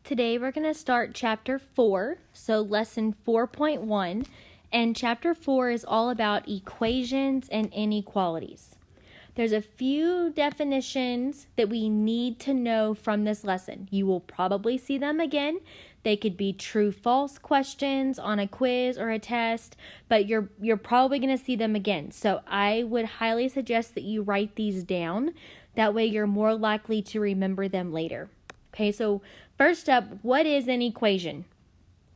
Today we're going to start chapter 4, so lesson 4.1, and chapter 4 is all about equations and inequalities. There's a few definitions that we need to know from this lesson. You will probably see them again. They could be true-false questions on a quiz or a test, but you're probably going to see them again. So I would highly suggest that you write these down. That way you're more likely to remember them later. Okay, so first up, what is an equation?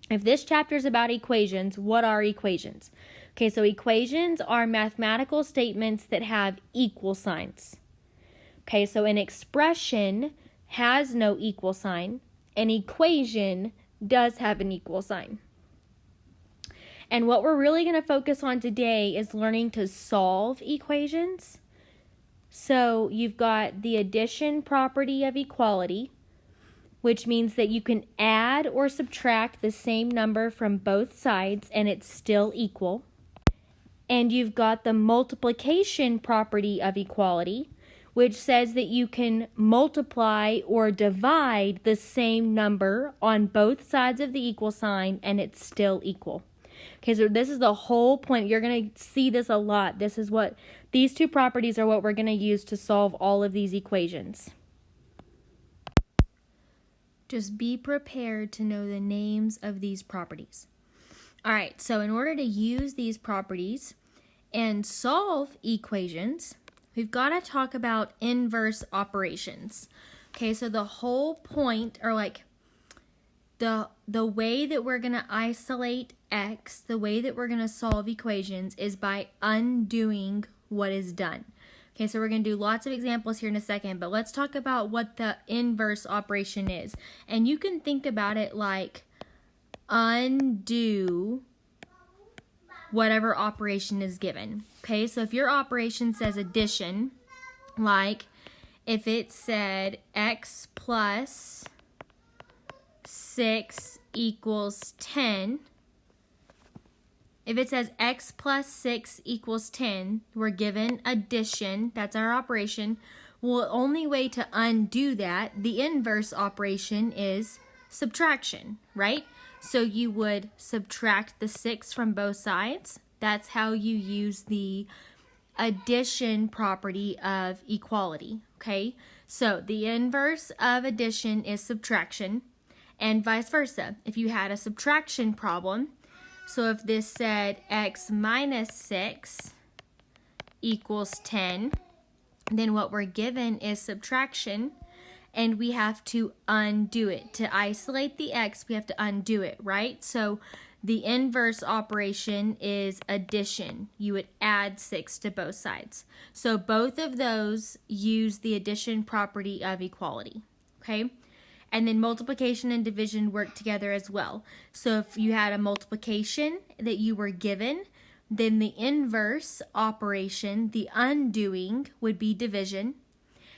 If this chapter is about equations, what are equations? Okay, so equations are mathematical statements that have equal signs. Okay, so an expression has no equal sign. An equation does have an equal sign. And what we're really going to focus on today is learning to solve equations. So you've got the addition property of equality, which means that you can add or subtract the same number from both sides and it's still equal. And you've got the multiplication property of equality, which says that you can multiply or divide the same number on both sides of the equal sign and it's still equal. Okay, so this is the whole point. You're going to see this a lot. These two properties are what we're going to use to solve all of these equations. Just be prepared to know the names of these properties. All right, so in order to use these properties and solve equations, we've got to talk about inverse operations. Okay, so the whole point, or like the way that we're going to isolate x, the way that we're going to solve equations is by undoing what is done. Okay, so we're going to do lots of examples here in a second, but let's talk about what the inverse operation is. And you can think about it like undo whatever operation is given. Okay, so if your operation says addition, like if it said x plus 6 equals 10, if it says x plus 6 equals 10, we're given addition, that's our operation. Well, the only way to undo that, the inverse operation, is subtraction, right? So you would subtract the 6 from both sides. That's how you use the addition property of equality, okay? So the inverse of addition is subtraction, and vice versa. If you had a subtraction problem, so if this said x minus 6 equals 10, then what we're given is subtraction, and we have to undo it. To isolate the x, we have to undo it, right? So the inverse operation is addition. You would add 6 to both sides. So both of those use the addition property of equality, okay? And then multiplication and division work together as well. So if you had a multiplication that you were given, then the inverse operation, the undoing, would be division.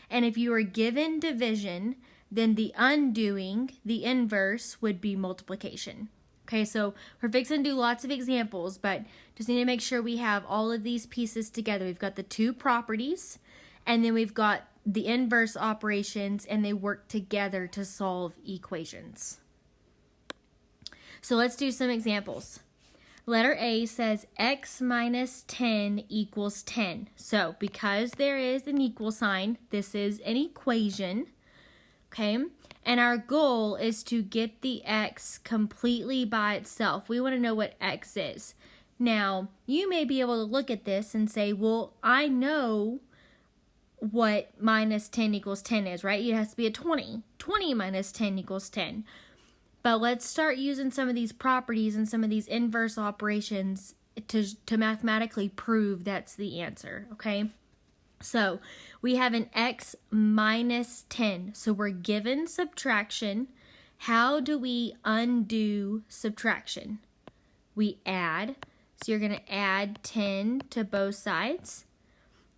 And if you were given division, then the undoing, the inverse, would be multiplication. Okay, so we're fixing to do lots of examples, but just need to make sure we have all of these pieces together. We've got the two properties, and then we've got the inverse operations, and they work together to solve equations. So let's do some examples. Letter A says x minus 10 equals 10. So because there is an equal sign, this is an equation, okay? And our goal is to get the x completely by itself. We want to know what x is. Now, you may be able to look at this and say, well, I know what minus 10 equals 10 is, right? It has to be a 20. 20 minus 10 equals 10. But let's start using some of these properties and some of these inverse operations to mathematically prove that's the answer, okay? So we have an x minus 10. So we're given subtraction. How do we undo subtraction? We add. So you're going to add 10 to both sides.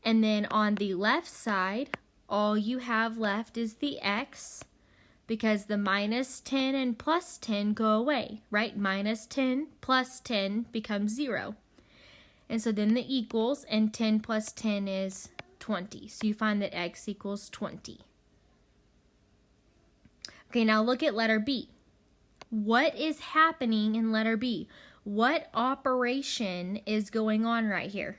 And then on the left side, all you have left is the x, because the minus 10 and plus 10 go away, right? Minus 10 plus 10 becomes 0. And so then the equals, and 10 plus 10 is 20. So you find that x equals 20. Okay, now look at letter B. What is happening in letter B? What operation is going on right here?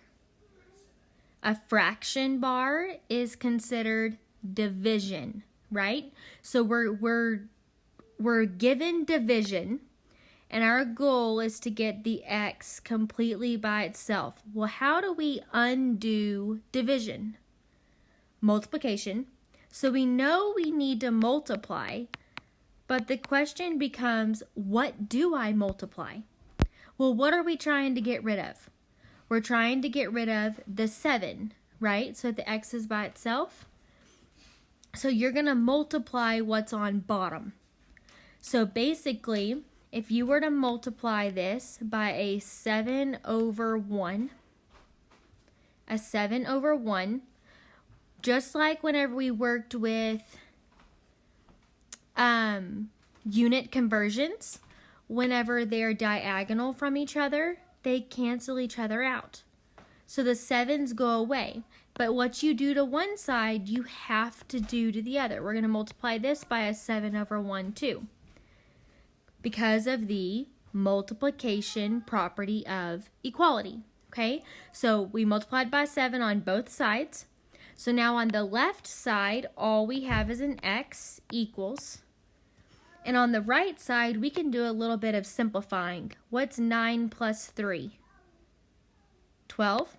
A fraction bar is considered division, right? So we're given division, and our goal is to get the x completely by itself. Well, how do we undo division? Multiplication. So we know we need to multiply, but the question becomes, what do I multiply? Well, what are we trying to get rid of? We're trying to get rid of the 7, right? So the x is by itself. So you're going to multiply what's on bottom. So basically, if you were to multiply this by a 7 over 1, just like whenever we worked with unit conversions, whenever they're diagonal from each other, they cancel each other out. So the 7s go away. But what you do to one side, you have to do to the other. We're going to multiply this by a 7 over 1 too, because of the multiplication property of equality. Okay, so we multiplied by 7 on both sides. So now on the left side, all we have is an x equals. And on the right side, we can do a little bit of simplifying. What's 9 plus 3? 12.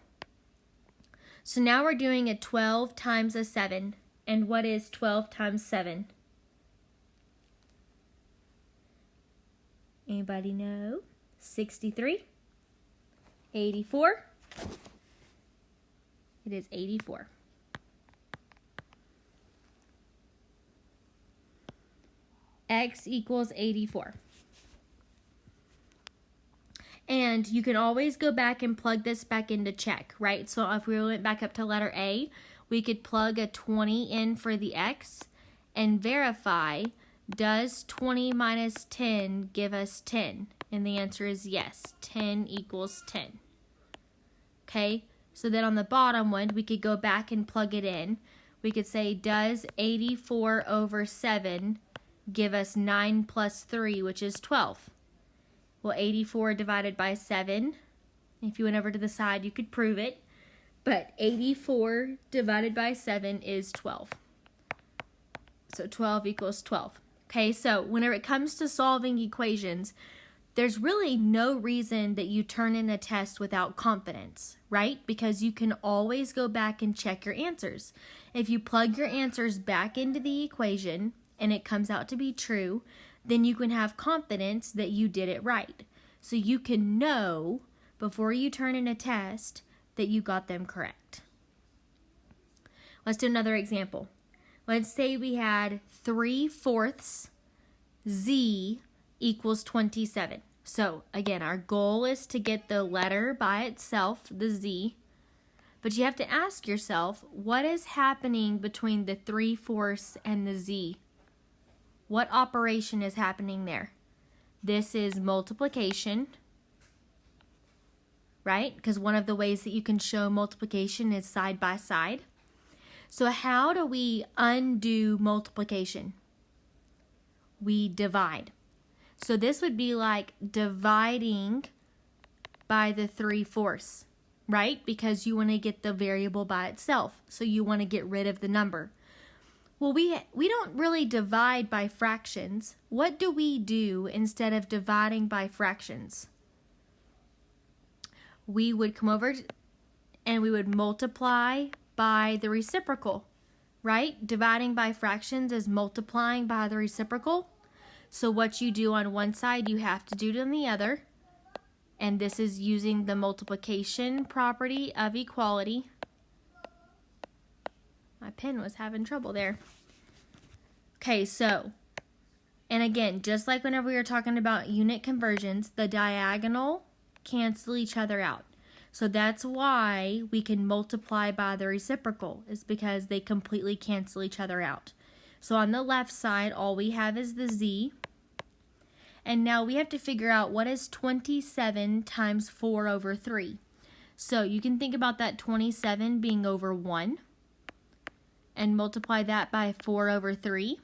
So now we're doing a 12 times a 7. And what is 12 times 7? Anybody know? 63? 84? It is 84. X equals 84. And you can always go back and plug this back in to check, right? So if we went back up to letter A, we could plug a 20 in for the x and verify, does 20 minus 10 give us 10? And the answer is yes, 10 equals 10. Okay, so then on the bottom one, we could go back and plug it in. We could say, does 84 over 7 give us 9 plus 3, which is 12? Well, 84 divided by 7, if you went over to the side, you could prove it. But 84 divided by 7 is 12. So 12 equals 12. Okay, so whenever it comes to solving equations, there's really no reason that you turn in a test without confidence, right? Because you can always go back and check your answers. If you plug your answers back into the equation and it comes out to be true, then you can have confidence that you did it right. So you can know before you turn in a test that you got them correct. Let's do another example. Let's say we had 3/4 z equals 27. So again, our goal is to get the letter by itself, the z. But you have to ask yourself, what is happening between the 3/4 and the z? What operation is happening there? This is multiplication, right? Because one of the ways that you can show multiplication is side by side. So how do we undo multiplication? We divide. So this would be like dividing by the 3/4, right? Because you want to get the variable by itself. So you want to get rid of the number. Well, we don't really divide by fractions. What do we do instead of dividing by fractions? We would come over and we would multiply by the reciprocal, right? Dividing by fractions is multiplying by the reciprocal. So what you do on one side, you have to do it on the other. And this is using the multiplication property of equality. My pen was having trouble there. Okay, so, and again, just like whenever we were talking about unit conversions, the diagonal cancel each other out. So that's why we can multiply by the reciprocal, is because they completely cancel each other out. So on the left side, all we have is the z. And now we have to figure out what is 27 times 4 over 3. So you can think about that 27 being over 1 and multiply that by 4 over 3.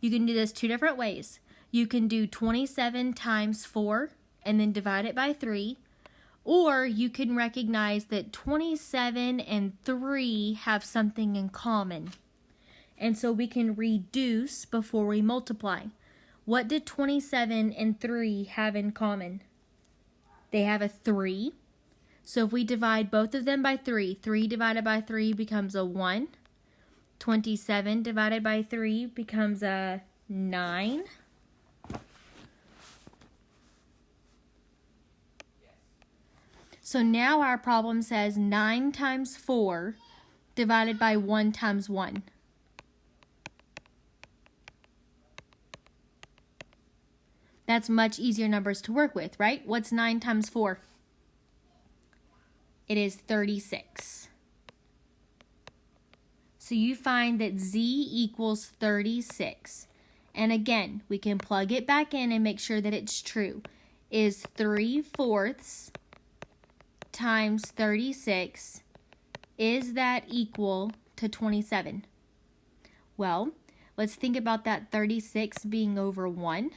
You can do this two different ways. You can do 27 times 4 and then divide it by 3. Or you can recognize that 27 and 3 have something in common. And so we can reduce before we multiply. What did 27 and 3 have in common? They have a 3. So if we divide both of them by 3, 3 divided by 3 becomes a 1. 27 divided by 3 becomes a 9. So now our problem says 9 times 4 divided by 1 times 1. That's much easier numbers to work with, right? What's 9 times 4? It is 36. So you find that Z equals 36. And again, we can plug it back in and make sure that it's true. Is 3/4 times 36, is that equal to 27? Well, let's think about that 36 being over 1.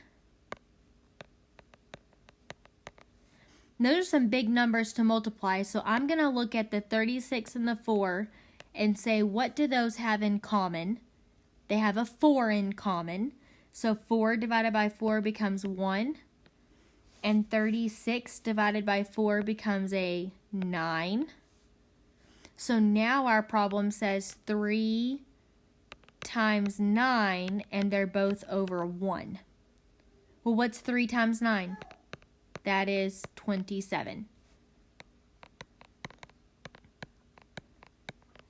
Those are some big numbers to multiply, so I'm going to look at the 36 and the 4 and say, what do those have in common? They have a 4 in common. So 4 divided by 4 becomes 1. And 36 divided by 4 becomes a 9. So now our problem says 3 times 9, and they're both over 1. Well, what's 3 times 9? That is 27.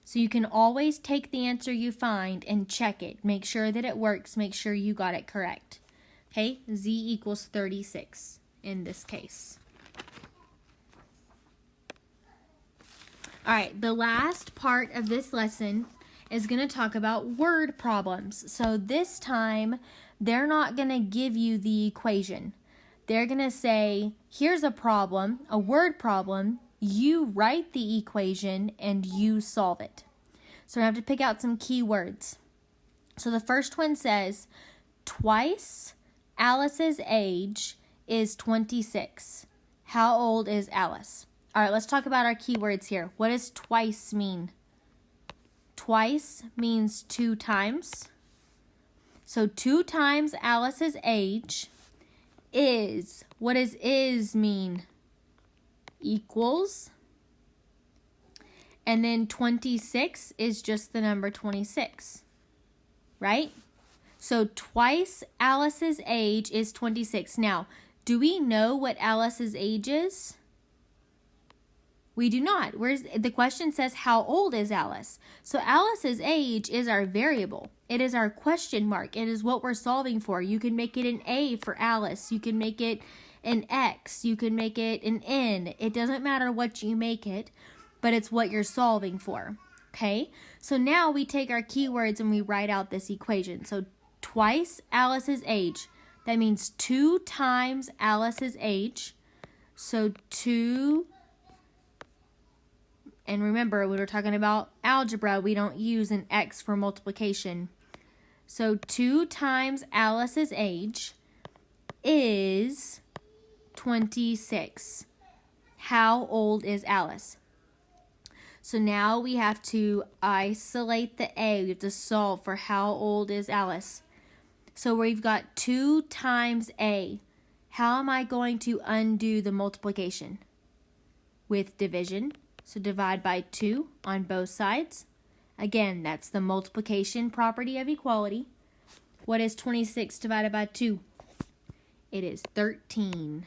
So you can always take the answer you find and check it. Make sure that it works. Make sure you got it correct. Okay, Z equals 36 in this case. All right, the last part of this lesson is going to talk about word problems. So this time, they're not going to give you the equation. They're going to say, here's a problem, a word problem. You write the equation and you solve it. So I have to pick out some key words. So the first one says, twice Alice's age is 26. How old is Alice? All right, let's talk about our keywords here. What does twice mean? Twice means 2 times. So 2 times Alice's age is, what does is mean? Equals. And then 26 is just the number 26, right? So twice Alice's age is 26. Now, do we know what Alice's age is? We do not. The question says, how old is Alice? So Alice's age is our variable. It is our question mark. It is what we're solving for. You can make it an A for Alice. You can make it an X. You can make it an N. It doesn't matter what you make it, but it's what you're solving for. Okay? So now we take our keywords and we write out this equation. So twice Alice's age. That means 2 times Alice's age. So 2, and remember, when we're talking about algebra, we don't use an X for multiplication. So 2 times Alice's age is 26. How old is Alice? So now we have to isolate the A. We have to solve for how old is Alice. So we've got 2 times A. How am I going to undo the multiplication? With division. So divide by 2 on both sides. Again, that's the multiplication property of equality. What is 26 divided by 2? It is 13.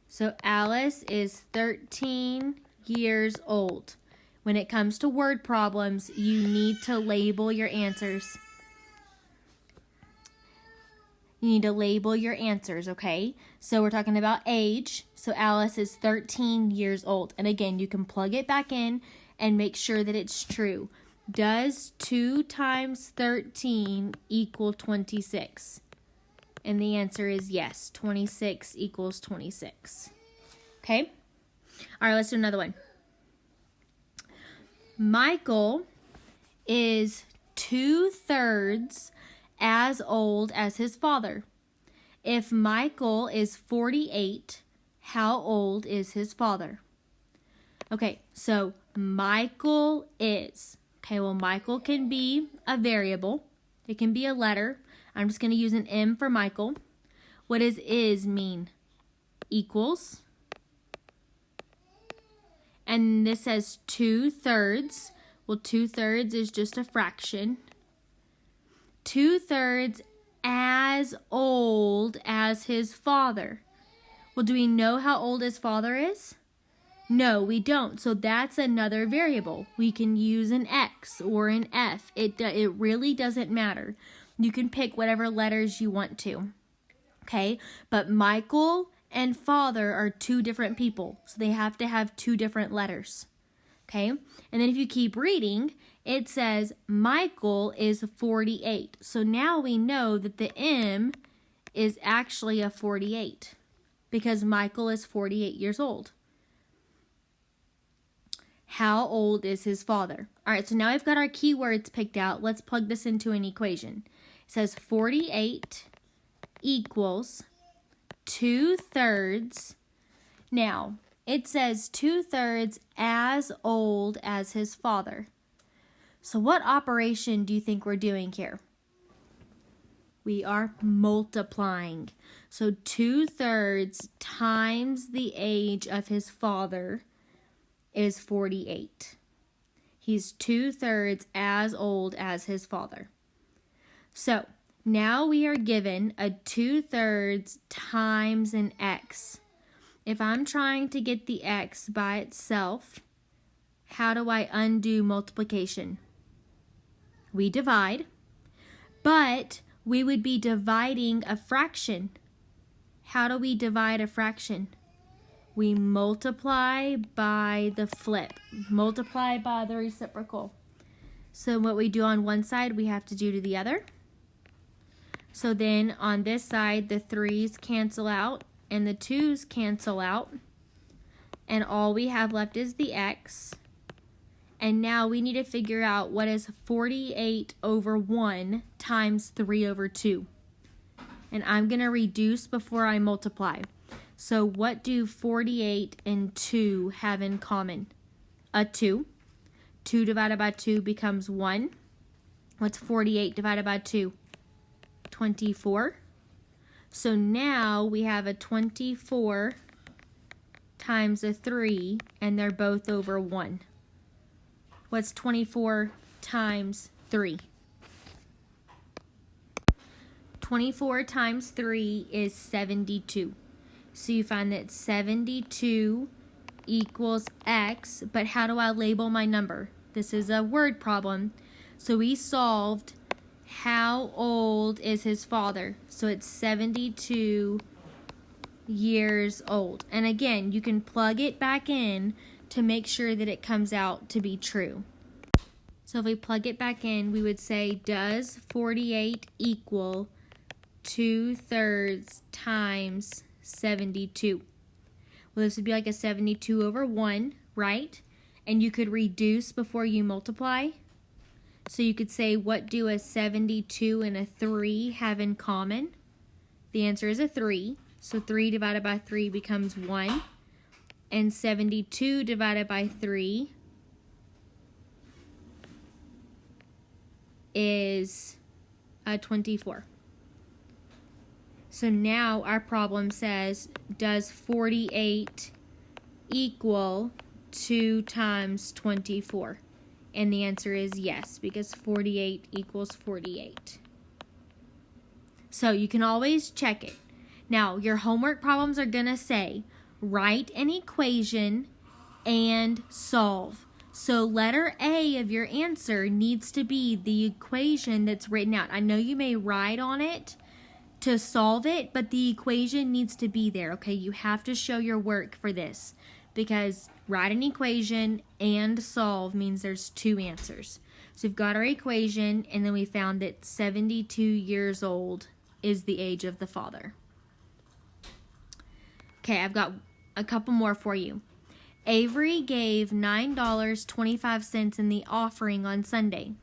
So Alice is 13 years old. When it comes to word problems, you need to label your answers. You need to label your answers, okay? So we're talking about age. So Alice is 13 years old. And again, you can plug it back in and make sure that it's true. Does 2 times 13 equal 26? And the answer is yes. 26 equals 26. Okay? All right, let's do another one. Michael is 2/3 as old as his father. If Michael is 48, how old is his father? Okay, so Michael is. Okay, well, Michael can be a variable. It can be a letter. I'm just going to use an M for Michael. What does is mean? Equals. And this says 2/3. Well, 2/3 is just a fraction. 2/3 as old as his father. Well, do we know how old his father is? No, we don't. So that's another variable. We can use an X or an F. It really doesn't matter. You can pick whatever letters you want to. Okay, but Michael and father are two different people. So they have to have two different letters. Okay, and then if you keep reading, it says Michael is 48. So now we know that the M is actually a 48 because Michael is 48 years old. How old is his father? All right, so now we've got our keywords picked out. Let's plug this into an equation. It says 48 equals 2/3. Now, it says 2/3 as old as his father. So what operation do you think we're doing here? We are multiplying. So 2/3 times the age of his father is 48. He's 2/3 as old as his father. So now we are given a 2/3 times an X. If I'm trying to get the X by itself, how do I undo multiplication? We divide, but we would be dividing a fraction. How do we divide a fraction? We multiply by the flip, multiply by the reciprocal. So what we do on one side, we have to do to the other. So then on this side, the 3's cancel out and the 2's cancel out. And all we have left is the X. And now we need to figure out what is 48 over 1 times 3 over 2. And I'm going to reduce before I multiply. So what do 48 and 2 have in common? A 2. 2 divided by 2 becomes 1. What's 48 divided by 2? 24. So now we have a 24 times a 3, and they're both over 1. What's 24 times 3? 24 times 3 is 72. So you find that 72 equals X, but how do I label my number? This is a word problem. So we solved how old is his father. So it's 72 years old. And again, you can plug it back in to make sure that it comes out to be true. So if we plug it back in, we would say, does 48 equal 2/3 times 72? Well, this would be like a 72 over 1, right? And you could reduce before you multiply. So you could say, what do a 72 and a 3 have in common? The answer is a 3. So 3 divided by 3 becomes 1. And 72 divided by 3 is 24. So now our problem says, does 48 equal 2 times 24? And the answer is yes, because 48 equals 48. So you can always check it. Now, your homework problems are going to say, write an equation and solve. So letter A of your answer needs to be the equation that's written out. I know you may write on it to solve it, but the equation needs to be there, okay? You have to show your work for this, because write an equation and solve means there's two answers. So we've got our equation, and then we found that 72 years old is the age of the father. Okay, I've got a couple more for you. Avery gave $9.25 in the offering on Sunday.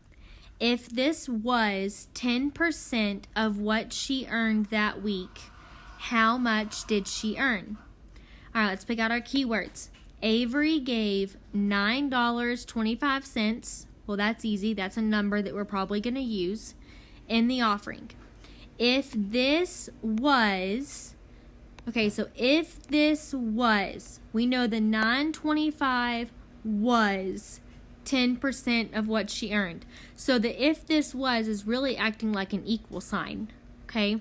if this was 10% of what she earned that week, how much did she earn? All right, let's pick out our keywords. Avery gave $9.25. Well, that's easy. That's a number that we're probably going to use in the offering. If this was, okay, so if this was, we know the $9.25 was 10% of what she earned. So the if this was is really acting like an equal sign, okay?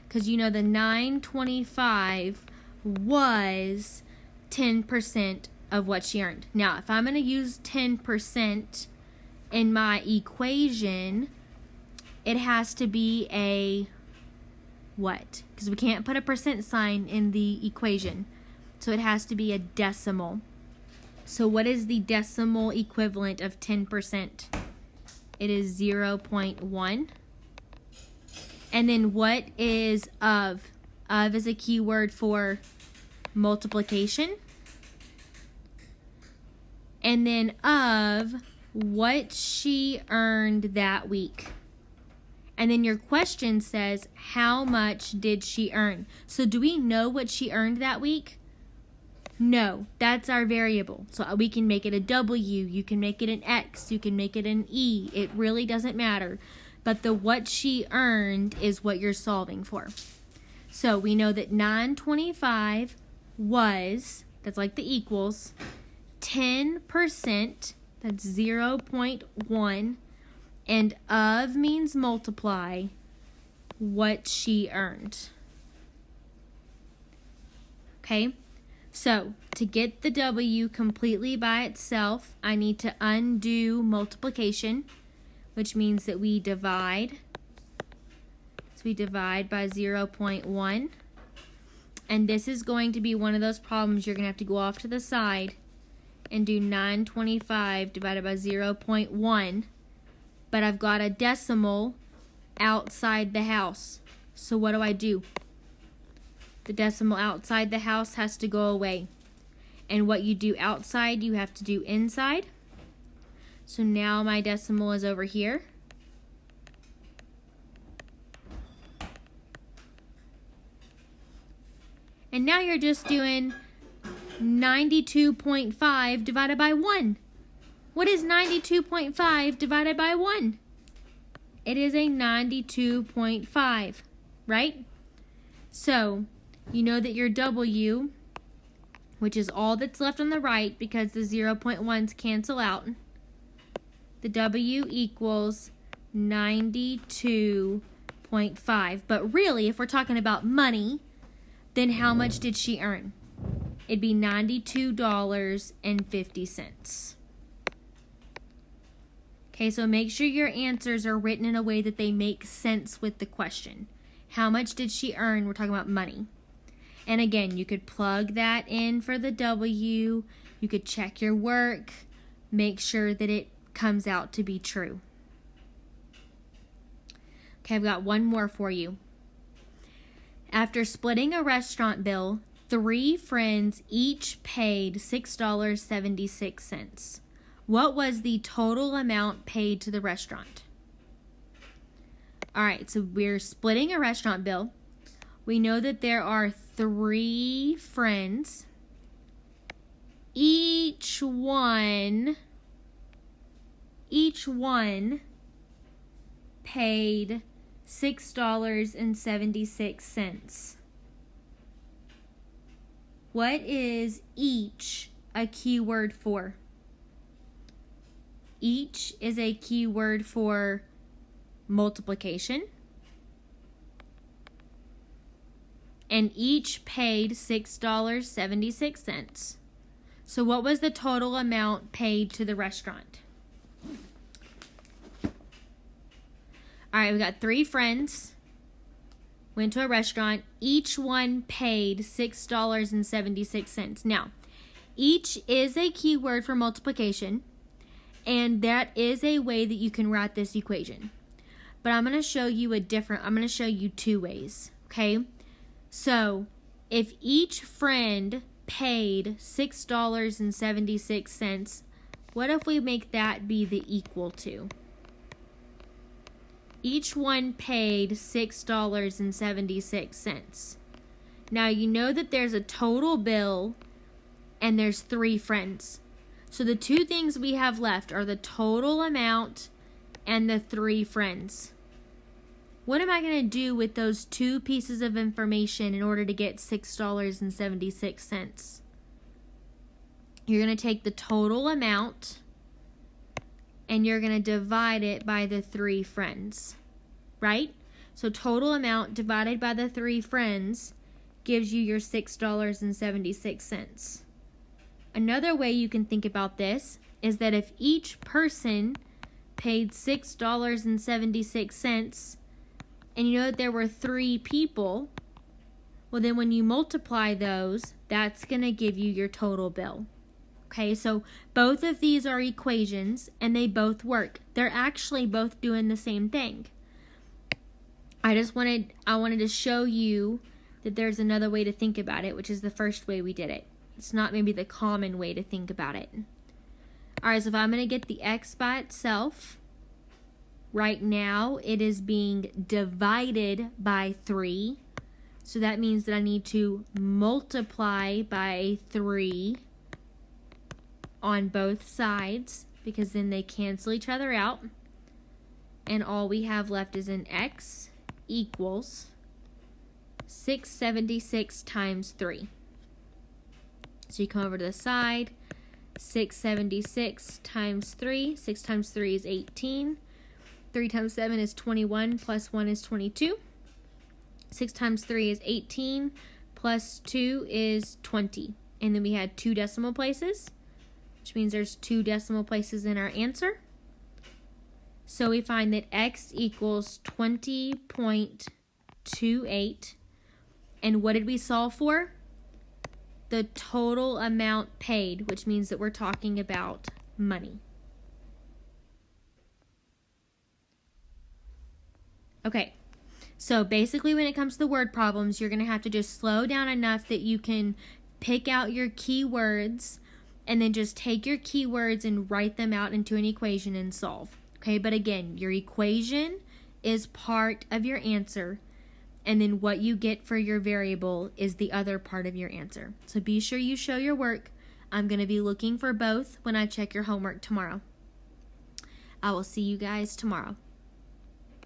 Because you know the $9.25 was 10% of what she earned. Now, if I'm going to use 10% in my equation, it has to be a what? Because we can't put a percent sign in the equation. So it has to be a decimal. So what is the decimal equivalent of 10%? It is 0.1. And then what is of? Of is a keyword for multiplication. And then of what she earned that week. And then your question says, how much did she earn? So do we know what she earned that week? No, that's our variable. So we can make it a W, you can make it an X, you can make it an E. It really doesn't matter. But the what she earned is what you're solving for. So we know that 925 was, that's like the equals, 10%, that's 0.1, and of means multiply what she earned. Okay? So, to get the W completely by itself, I need to undo multiplication, which means that we divide. So we divide by 0.1. And this is going to be one of those problems you're going to have to go off to the side and do 925 divided by 0.1. But I've got a decimal outside the house. So what do? The decimal outside the house has to go away. And what you do outside, you have to do inside. So now my decimal is over here. And now you're just doing 92.5 divided by 1. What is 92.5 divided by 1? It is a 92.5, right? So, you know that your W, which is all that's left on the right because the 0.1s cancel out, the W equals 92.5. But really, if we're talking about money, then how much did she earn? It'd be $92.50. Okay, so make sure your answers are written in a way that they make sense with the question. How much did she earn? We're talking about money. And again, you could plug that in for the W. You could check your work. Make sure that it comes out to be true. Okay, I've got one more for you. After splitting a restaurant bill, 3 friends each paid $6.76. What was the total amount paid to the restaurant? All right, so we're splitting a restaurant bill. We know that there are 3 friends. Each one paid $6.76. What is each a keyword for? Each is a keyword for multiplication. And each paid $6.76. So what was the total amount paid to the restaurant? All right, we got 3 friends. Went to a restaurant. Each one paid $6.76. Now, each is a keyword for multiplication. And that is a way that you can write this equation. But I'm going to show you I'm going to show you 2 ways, okay? So, if each friend paid $6.76, what if we make that be the equal to? each one paid $6.76. Now you know that there's a total bill and there's 3 friends. So the 2 things we have left are the total amount and the 3 friends. What am I going to do with those 2 pieces of information in order to get $6.76? You're going to take the total amount and you're going to divide it by the 3 friends, right? So total amount divided by the 3 friends gives you your $6.76. Another way you can think about this is that if each person paid $6.76, and you know that there were 3 people, well then when you multiply those, that's going to give you your total bill. Okay, so both of these are equations and they both work. They're actually both doing the same thing. I wanted to show you that there's another way to think about it, which is the first way we did it. It's not maybe the common way to think about it. Alright, so if I'm going to get the x by itself, right now it is being divided by 3. So that means that I need to multiply by 3 on both sides, because then they cancel each other out. And all we have left is an x equals 676 times 3. So you come over to the side, 676 times 3. 6 times 3 is 18. 3 times 7 is 21, plus 1 is 22. 6 times 3 is 18, plus 2 is 20. And then we had 2 decimal places, which means there's 2 decimal places in our answer. So we find that x equals 20.28. And what did we solve for? The total amount paid, which means that we're talking about money. Okay, so basically when it comes to the word problems, you're going to have to just slow down enough that you can pick out your keywords and then just take your keywords and write them out into an equation and solve. Okay, but again, your equation is part of your answer, and then what you get for your variable is the other part of your answer. So be sure you show your work. I'm going to be looking for both when I check your homework tomorrow. I will see you guys tomorrow.